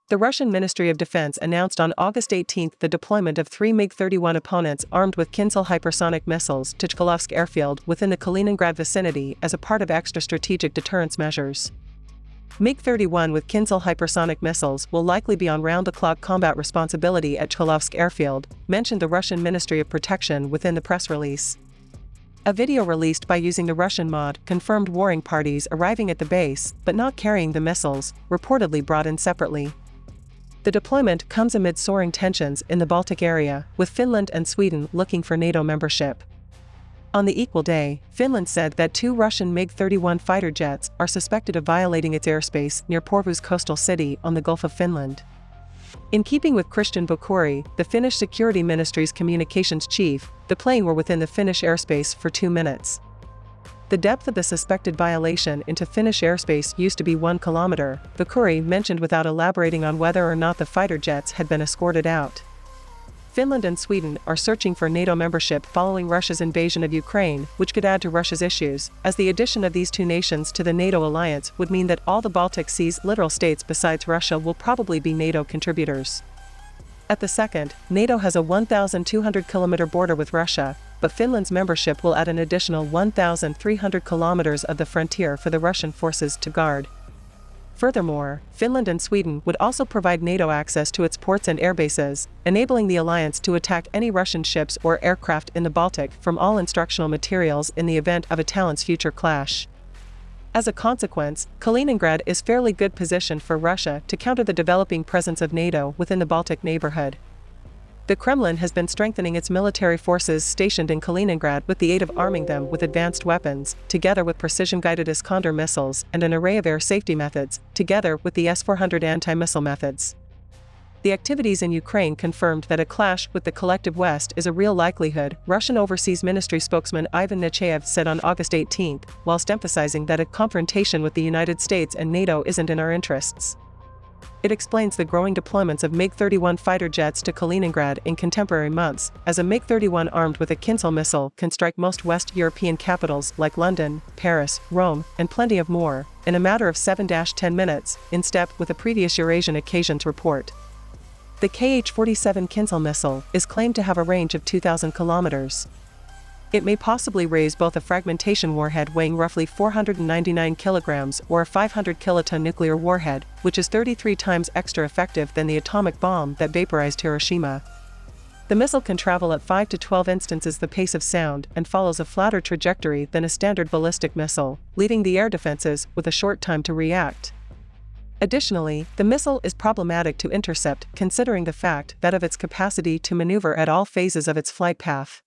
The Russian Ministry of Defense announced on August 18 the deployment of 3 MiG-31 opponents armed with Kinzhal hypersonic missiles to Chkalovsk airfield within the Kaliningrad vicinity as a part of extra strategic deterrence measures. MiG-31 with Kinzhal hypersonic missiles will likely be on round-the-clock combat responsibility at Chkalovsk airfield, mentioned the Russian Ministry of Protection within the press release. A video released by using the Russian mod confirmed warring parties arriving at the base, but not carrying the missiles, reportedly brought in separately. The deployment comes amid soaring tensions in the Baltic area, with Finland and Sweden looking for NATO membership. On the equal day, Finland said that 2 Russian MiG-31 fighter jets are suspected of violating its airspace near Porvoos coastal city on the Gulf of Finland. In keeping with Christian Bukuri, the Finnish Security Ministry's communications chief, the plane were within the Finnish airspace for 2 minutes. The depth of the suspected violation into Finnish airspace used to be 1 kilometer, Bukuri mentioned without elaborating on whether or not the fighter jets had been escorted out. Finland and Sweden are searching for NATO membership following Russia's invasion of Ukraine, which could add to Russia's issues, as the addition of these 2 nations to the NATO alliance would mean that all the Baltic Sea's littoral states besides Russia will probably be NATO contributors. At the second, NATO has a 1,200-kilometer border with Russia, but Finland's membership will add an additional 1,300 kilometers of the frontier for the Russian forces to guard. Furthermore, Finland and Sweden would also provide NATO access to its ports and airbases, enabling the alliance to attack any Russian ships or aircraft in the Baltic from all instructional materials in the event of a Talon's future clash. As a consequence, Kaliningrad is fairly good positioned for Russia to counter the developing presence of NATO within the Baltic neighborhood. The Kremlin has been strengthening its military forces stationed in Kaliningrad with the aid of arming them with advanced weapons, together with precision-guided Iskander missiles and an array of air safety methods, together with the S-400 anti-missile methods. The activities in Ukraine confirmed that a clash with the collective West is a real likelihood, Russian Overseas Ministry spokesman Ivan Nechayev said on August 18, whilst emphasizing that a confrontation with the United States and NATO isn't in our interests. It explains the growing deployments of MiG-31 fighter jets to Kaliningrad in contemporary months, as a MiG-31 armed with a Kinzhal missile can strike most West European capitals like London, Paris, Rome, and plenty of more, in a matter of 7-10 minutes, in step with a previous Eurasian occasions report. The Kh-47 Kinzhal missile is claimed to have a range of 2,000 kilometers. It may possibly raise both a fragmentation warhead weighing roughly 499 kilograms or a 500-kiloton nuclear warhead, which is 33 times extra effective than the atomic bomb that vaporized Hiroshima. The missile can travel at 5 to 12 instances the pace of sound and follows a flatter trajectory than a standard ballistic missile, leaving the air defenses with a short time to react. Additionally, the missile is problematic to intercept considering the fact that of its capacity to maneuver at all phases of its flight path.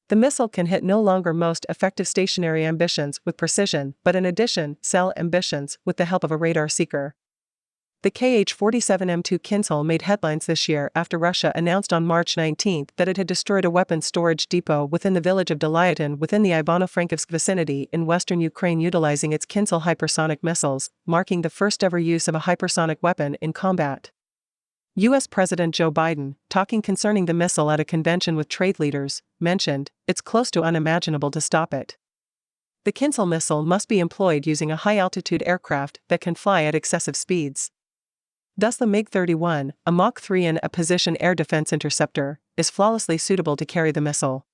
The missile can hit no longer most effective stationary ambitions with precision, but in addition, sell ambitions with the help of a radar seeker. The Kh-47M2 Kinzhal made headlines this year after Russia announced on March 19 that it had destroyed a weapons storage depot within the village of Delyatyn within the Ivano-Frankivsk vicinity in western Ukraine utilizing its Kinzhal hypersonic missiles, marking the first-ever use of a hypersonic weapon in combat. U.S. President Joe Biden, talking concerning the missile at a convention with trade leaders, mentioned, "It's close to unimaginable to stop it." The Kinzhal missile must be employed using a high-altitude aircraft that can fly at excessive speeds. Thus the MiG-31, a Mach 3 and a position air defense interceptor, is flawlessly suitable to carry the missile.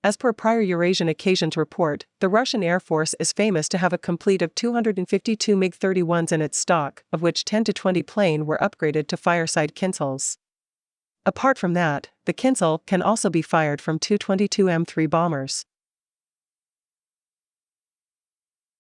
As per prior Eurasian occasions report, the Russian Air Force is famous to have a complete of 252 MiG-31s in its stock, of which 10 to 20 planes were upgraded to fireside Kinzhals. Apart from that, the Kinzhal can also be fired from 222 M3 bombers.